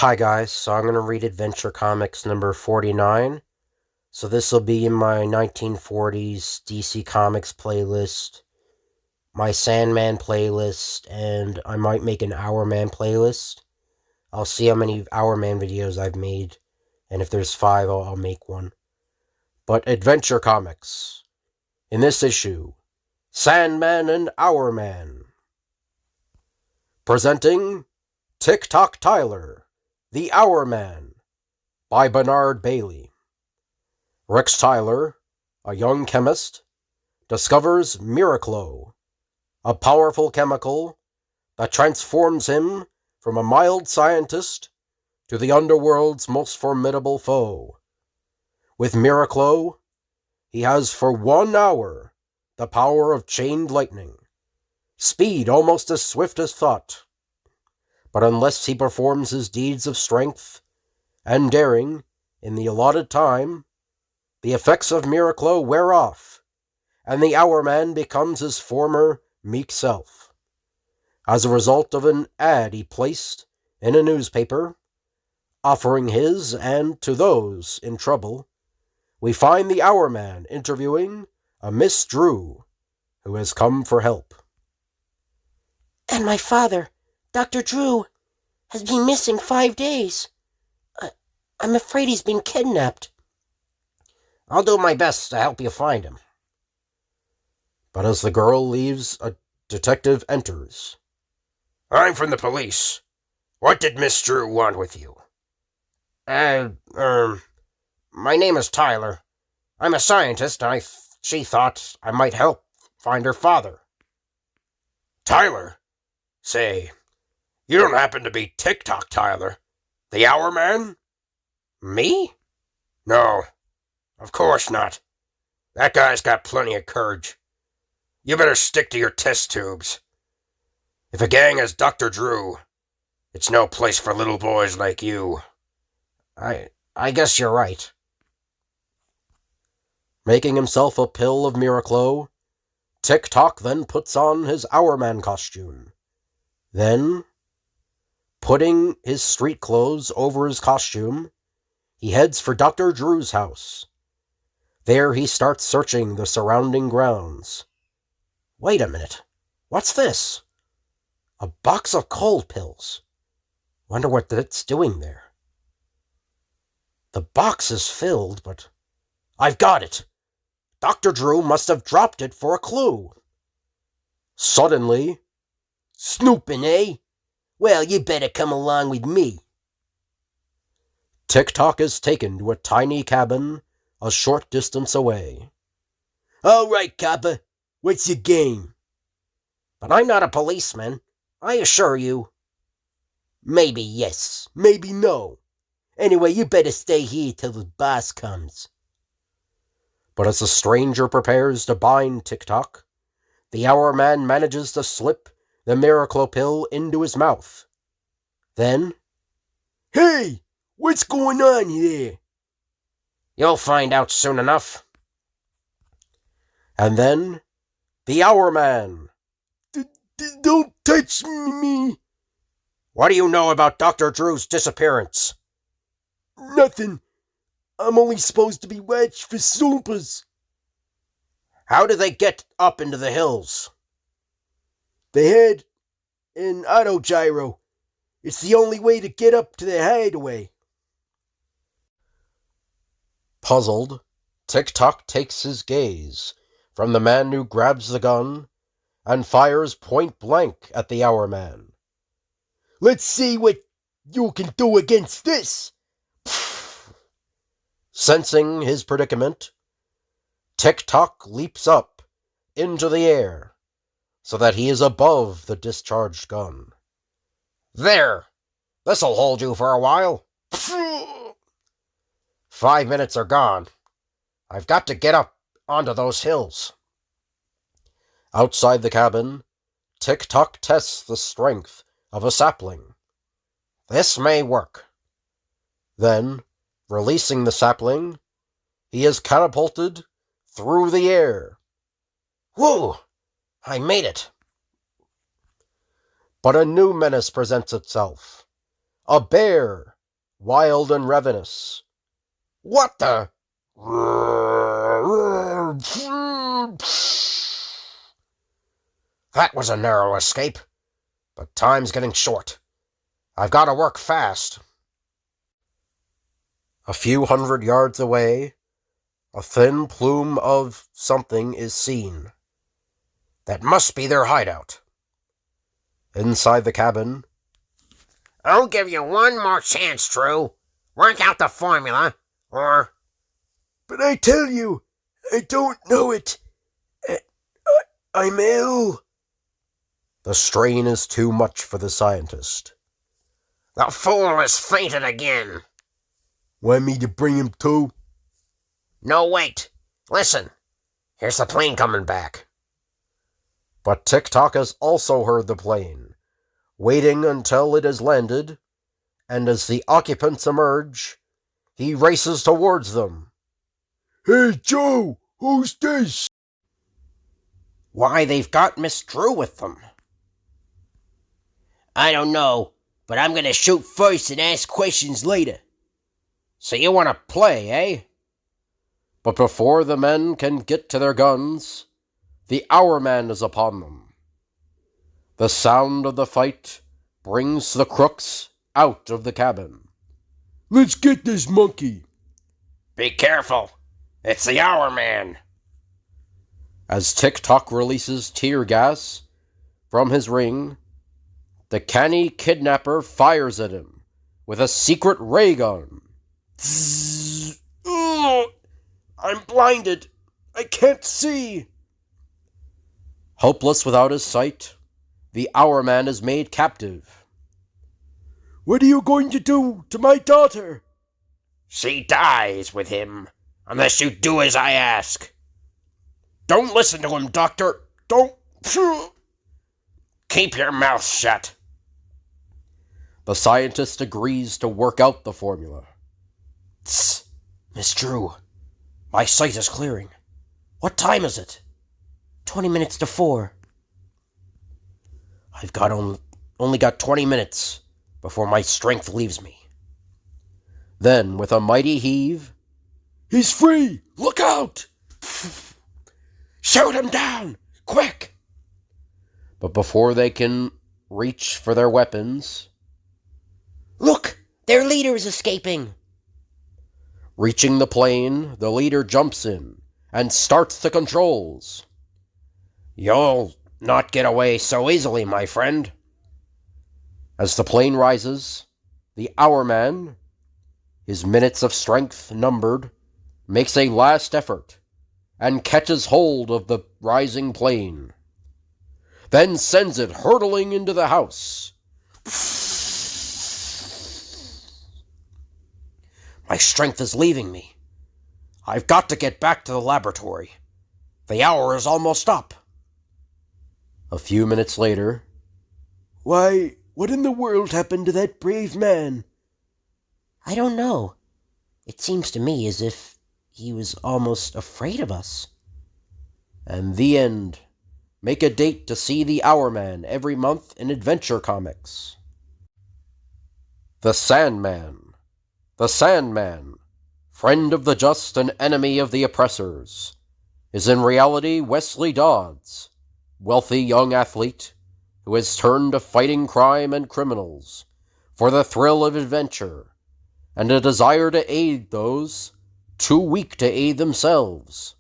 Hi guys, so I'm going to read Adventure Comics number 49. So this will be in my 1940s DC Comics playlist, my Sandman playlist, and I might make an Hourman playlist. I'll see how many Hourman videos I've made, and if there's 5, I'll make one. But Adventure Comics. In this issue, Sandman and Hourman. Presenting Tick-Tock Tyler, the Hourman, by Bernard Bailey. Rex Tyler, a young chemist, discovers Miraclo, a powerful chemical that transforms him from a mild scientist to the underworld's most formidable foe. With Miraclo, he has for 1 hour the power of chained lightning, speed almost as swift as thought. But unless he performs his deeds of strength and daring in the allotted time, the effects of Miraclo wear off, and the Hourman becomes his former meek self. As a result of an ad he placed in a newspaper, offering his and to those in trouble, we find the Hourman interviewing a Miss Drew, who has come for help. And my father, Dr. Drew, has been missing 5 days. I'm afraid he's been kidnapped. I'll do my best to help you find him. But as the girl leaves, a detective enters. I'm from the police. What did Miss Drew want with you? My name is Tyler. I'm a scientist, and she thought I might help find her father. Tyler? Say, you don't happen to be Tick-Tock Tyler, the Hourman? Me? No, of course not. That guy's got plenty of courage. You better stick to your test tubes. If a gang has Dr. Drew, it's no place for little boys like you. I guess you're right. Making himself a pill of Miraclo, Tick-Tock then puts on his Hourman costume. Then, putting his street clothes over his costume, he heads for Dr. Drew's house. There he starts searching the surrounding grounds. Wait a minute. What's this? A box of cold pills. Wonder what that's doing there. The box is filled, but I've got it. Dr. Drew must have dropped it for a clue. Suddenly, Snooping, eh? Well, you better come along with me. Tick-Tock is taken to a tiny cabin a short distance away. All right, copper. What's your game? But I'm not a policeman, I assure you. Maybe yes, maybe no. Anyway, you better stay here till the boss comes. But as the stranger prepares to bind Tick-Tock, the Hourman manages to slip the Miraclo pill into his mouth. Then, Hey, what's going on here? You'll find out soon enough. And then, the Hourman. Don't touch me. What do you know about Dr. Drew's disappearance? Nothing. I'm only supposed to be watched for supers. How did they get up into the hills? They had an autogyro. It's the only way to get up to their hideaway. Puzzled, Tick-Tock takes his gaze from the man who grabs the gun and fires point blank at the Hourman. Let's see what you can do against this. Sensing his predicament, Tick-Tock leaps up into the air so that he is above the discharged gun. There! This'll hold you for a while. 5 minutes are gone. I've got to get up onto those hills. Outside the cabin, Tick-Tock tests the strength of a sapling. This may work. Then, releasing the sapling, he is catapulted through the air. Whew! I made it. But a new menace presents itself. A bear, wild and ravenous. What the? That was a narrow escape, but time's getting short. I've got to work fast. A few hundred yards away, a thin plume of something is seen. That must be their hideout. Inside the cabin, I'll give you one more chance, Drew. Work out the formula, or... But I tell you, I don't know it. I'm ill. the strain is too much for the scientist. The fool has fainted again. Want me to bring him to? No, wait. Listen. Here's the plane coming back. But Tick-Tock has also heard the plane, waiting until it has landed, and as the occupants emerge, he races towards them. Hey, Joe, who's this? Why, they've got Miss Drew with them. I don't know, but I'm gonna shoot first and ask questions later. So you want to play, eh? But before the men can get to their guns, the Hourman is upon them. The sound of the fight brings the crooks out of the cabin. Let's get this monkey. Be careful. It's the Hourman. As Tick-Tock releases tear gas from his ring, the canny kidnapper fires at him with a secret ray gun. Zzz. Ugh. I'm blinded. I can't see. Helpless without his sight, the Hourman is made captive. What are you going to do to my daughter? She dies with him, unless you do as I ask. Don't listen to him, Doctor. Don't. Keep your mouth shut. The scientist agrees to work out the formula. Tss, Miss Drew, my sight is clearing. What time is it? 20 minutes to 4. I've got only got 20 minutes before my strength leaves me. Then, with a mighty heave, He's free! Look out! Shoot him down! Quick! but before they can reach for their weapons, Look! Their leader is escaping. reaching the plane, the leader jumps in and starts the controls. You'll not get away so easily, my friend. As the plane rises, the Hourman, his minutes of strength numbered, makes a last effort and catches hold of the rising plane, then sends it hurtling into the house. My strength is leaving me. I've got to get back to the laboratory. The hour is almost up. A few minutes later, Why, what in the world happened to that brave man? I don't know. It seems to me as if he was almost afraid of us. and the end. Make a date to see the Hourman every month in Adventure Comics. The Sandman. The Sandman, friend of the just and enemy of the oppressors, is in reality Wesley Dodds, wealthy young athlete who has turned to fighting crime and criminals for the thrill of adventure and a desire to aid those too weak to aid themselves.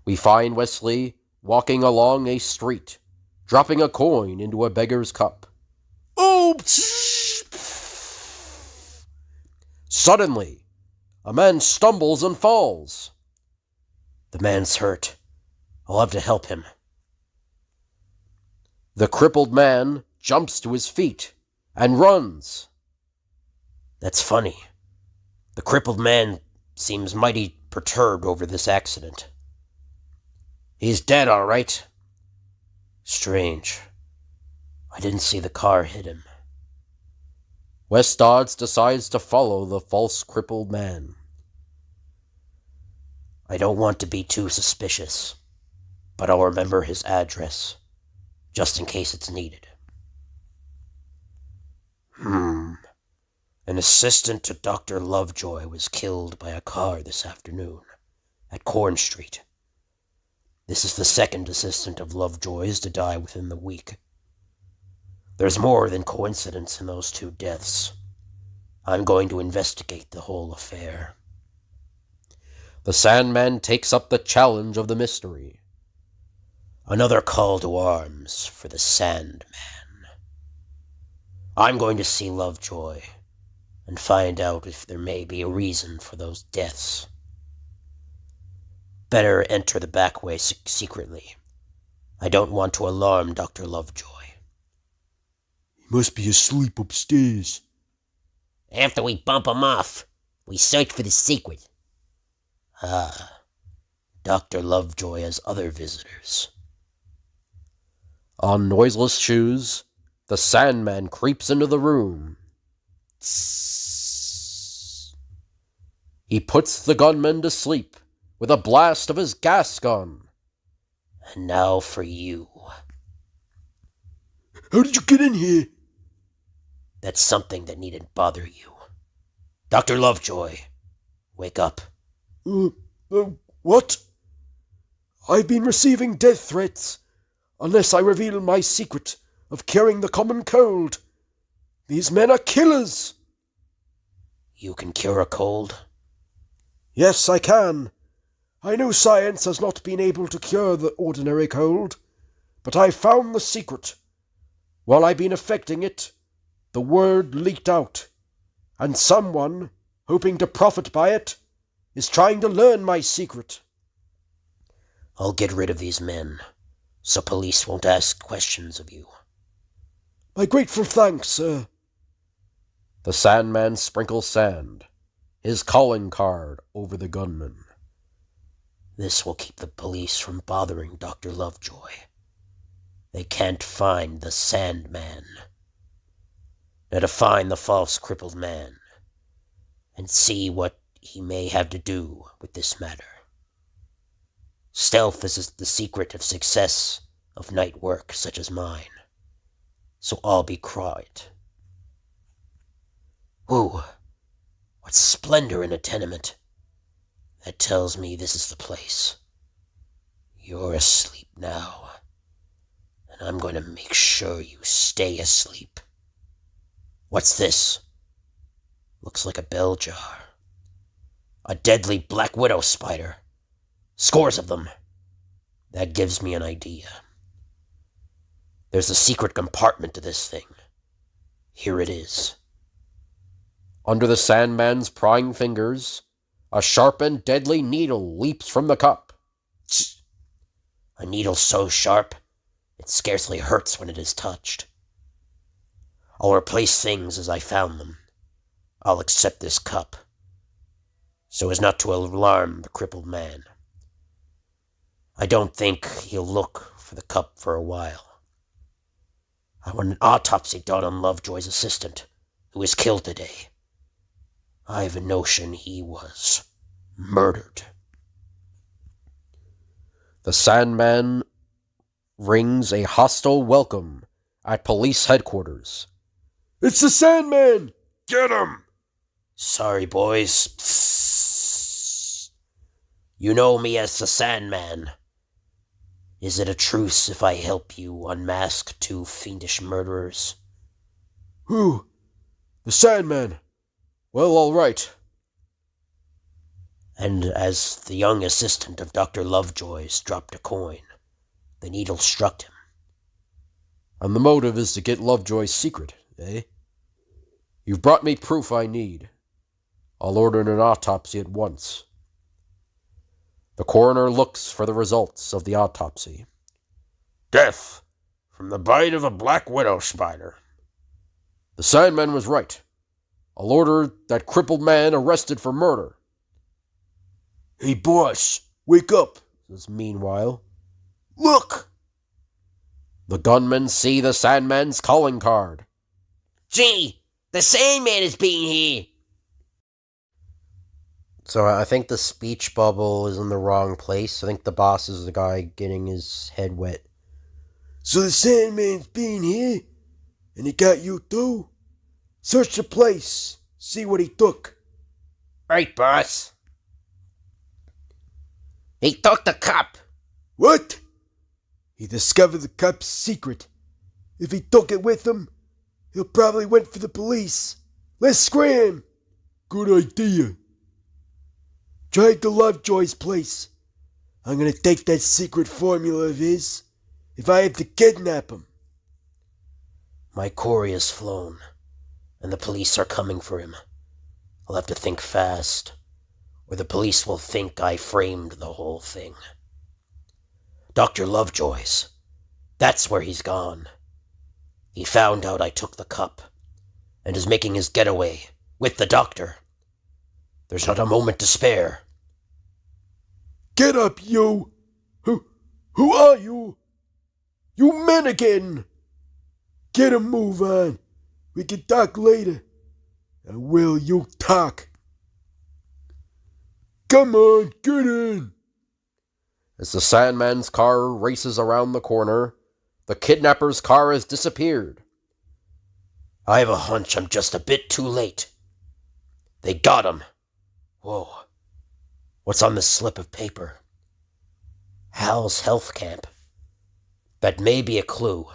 We find Wesley walking along a street, dropping a coin into a beggar's cup. Oh! Suddenly, a man stumbles and falls. The man's hurt. I'll have to help him. The crippled man jumps to his feet and runs. That's funny. The crippled man seems mighty perturbed over this accident. He's dead, all right. Strange. I didn't see the car hit him. Wes Dodds decides to follow the false crippled man. I don't want to be too suspicious, but I'll remember his address, just in case it's needed. An assistant to Dr. Lovejoy was killed by a car this afternoon at Corn Street. This is the second assistant of Lovejoy's to die within the week. There's more than coincidence in those two deaths. I'm going to investigate the whole affair. The Sandman takes up the challenge of the mystery. Another call to arms for the Sandman. I'm going to see Lovejoy and find out if there may be a reason for those deaths. Better enter the back way secretly. I don't want to alarm Dr. Lovejoy. He must be asleep upstairs. After we bump him off, we search for the secret. Dr. Lovejoy has other visitors. On noiseless shoes, the Sandman creeps into the room. He puts the gunman to sleep with a blast of his gas gun. And now for you. How did you get in here? That's something that needn't bother you. Dr. Lovejoy, wake up. What? I've been receiving death threats unless I reveal my secret of curing the common cold. These men are killers. You can cure a cold? Yes, I can. I know science has not been able to cure the ordinary cold, but I found the secret. While I've been affecting it, the word leaked out, and someone, hoping to profit by it, is trying to learn my secret. I'll get rid of these men, so police won't ask questions of you. My grateful thanks, sir. The Sandman sprinkles sand, his calling card over the gunman. This will keep the police from bothering Dr. Lovejoy. They can't find the Sandman. Now to find the false crippled man, and see what he may have to do with this matter. Stealth is the secret of success of night work such as mine, so I'll be quiet. Ooh, what splendor in a tenement. That tells me this is the place. You're asleep now, and I'm going to make sure you stay asleep. What's this? Looks like a bell jar. A deadly black widow spider. Scores of them. That gives me an idea. There's a secret compartment to this thing. Here it is. Under the Sandman's prying fingers, a sharp and deadly needle leaps from the cup. A needle so sharp, it scarcely hurts when it is touched. I'll replace things as I found them. I'll accept this cup, so as not to alarm the crippled man. I don't think he'll look for the cup for a while. I want an autopsy done on Lovejoy's assistant, who was killed today. I have a notion he was murdered. The Sandman rings a hostile welcome at police headquarters. It's the Sandman! Get him! Sorry, boys. Psst. You know me as the Sandman. Is it a truce if I help you unmask two fiendish murderers? Who? The Sandman. Well, all right. And as the young assistant of Dr. Lovejoy's dropped a coin, the needle struck him. And the motive is to get Lovejoy's secret, eh? You've brought me proof I need. I'll order an autopsy at once. The coroner looks for the results of the autopsy. Death from the bite of a black widow spider. The Sandman was right. I'll order that crippled man arrested for murder. Hey, boss, wake up. Says meanwhile. Look! The gunmen see the Sandman's calling card. Gee, the Sandman is being here. So I think the speech bubble is in the wrong place. I think the boss is the guy getting his head wet. So the Sandman's been here, and he got you too? Search the place. See what he took. Right, boss. He took the cup. What? He discovered the cup's secret. If he took it with him, he'll probably went for the police. Let's scram. Good idea. Drive to Lovejoy's place. I'm gonna take that secret formula of his if I have to kidnap him. My quarry has flown, and the police are coming for him. I'll have to think fast, or the police will think I framed the whole thing. Dr. Lovejoy's. That's where he's gone. He found out I took the cup, and is making his getaway with the doctor. There's not a moment to spare. Get up, you! Who are you? You men again! Get a move on. We can talk later. And will you talk? Come on, get in! As the Sandman's car races around the corner, the kidnapper's car has disappeared. I have a hunch I'm just a bit too late. They got him. Whoa. What's on this slip of paper? Hal's health camp. That may be a clue.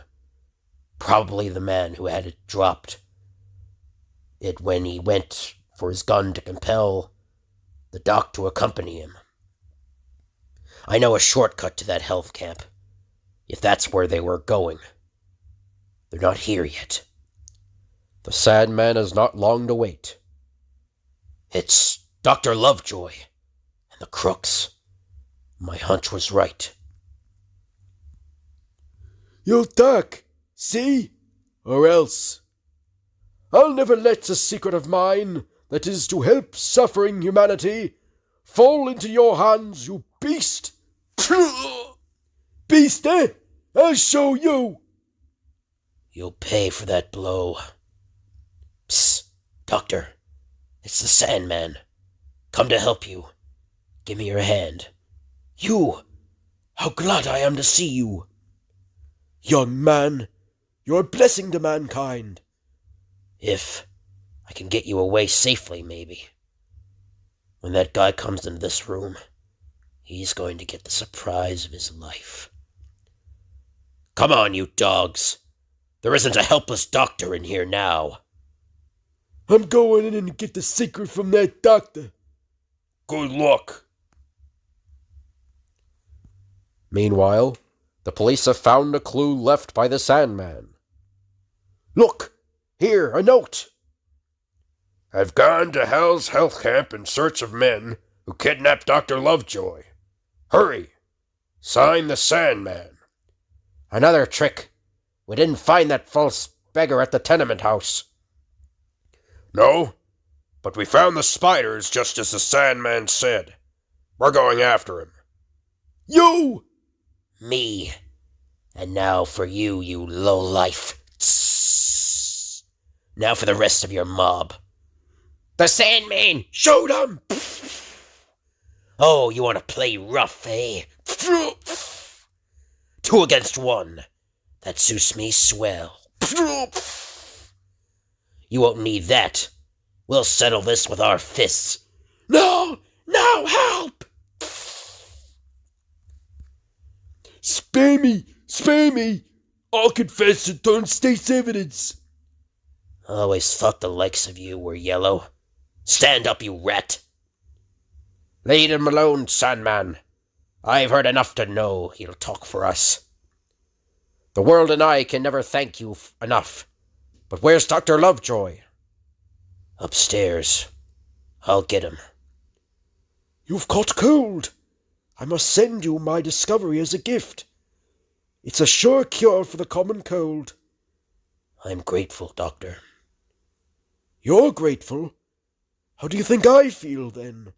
Probably the man who had it dropped it when he went for his gun to compel the doc to accompany him. I know a shortcut to that health camp, if that's where they were going. They're not here yet. The Sandman has not long to wait. It's Dr. Lovejoy and the crooks. My hunch was right. You'll talk, see? Or else. I'll never let a secret of mine, that is to help suffering humanity, fall into your hands, you beast! Beast, eh? I'll show you! You'll pay for that blow. Psst, Doctor. It's the Sandman. Come to help you. Give me your hand. You! How glad I am to see you! Young man, you're a blessing to mankind. If I can get you away safely, maybe. When that guy comes into this room, he's going to get the surprise of his life. Come on, you dogs. There isn't a helpless doctor in here now. I'm going in and get the secret from that doctor. Good luck. Meanwhile, the police have found a clue left by the Sandman. Look! Here, a note! I've gone to Hal's health camp in search of men who kidnapped Dr. Lovejoy. Hurry! Sign the Sandman. Another trick. We didn't find that false beggar at the tenement house. No, but we found the spiders just as the Sandman said. We're going after him. You! Me. And now for you, you lowlife. Now for the rest of your mob. The Sandman! Shoot him! Oh, you want to play rough, eh? 2 against 1. That suits me swell. You won't need that. We'll settle this with our fists. No! No, help! Spare me! Spare me! I'll confess it on state's evidence. I always thought the likes of you were yellow. Stand up, you rat! Leave him alone, Sandman. I've heard enough to know he'll talk for us. The world and I can never thank you enough. But where's Dr. Lovejoy? Upstairs. I'll get him. You've caught cold. I must send you my discovery as a gift. It's a sure cure for the common cold. I'm grateful, Doctor. You're grateful? How do you think I feel, then?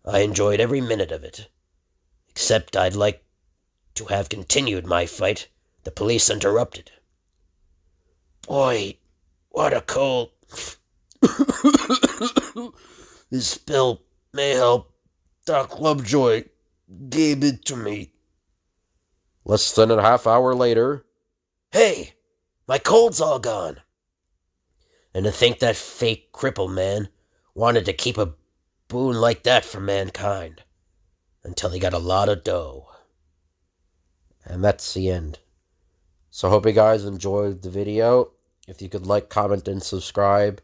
I enjoyed every minute of it. Except I'd like to have continued my fight. The police interrupted. Boy, what a cold. This pill may help. Doc Lovejoy gave it to me. Less than a half hour later. Hey, my cold's all gone. And to think that fake cripple man wanted to keep a boon like that from mankind until he got a lot of dough. And that's the end. So hope you guys enjoyed the video. If you could like, comment, and subscribe,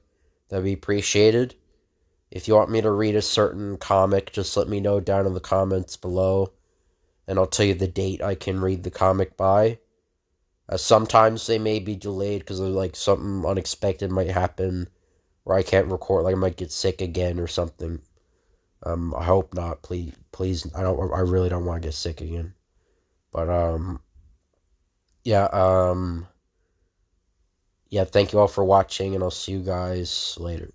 that'd be appreciated. If you want me to read a certain comic, just let me know down in the comments below, and I'll tell you the date I can read the comic by. Sometimes they may be delayed because like something unexpected might happen where I can't record, like I might get sick again or something. I hope not. Please, I really don't want to get sick again. But yeah, thank you all for watching, and I'll see you guys later.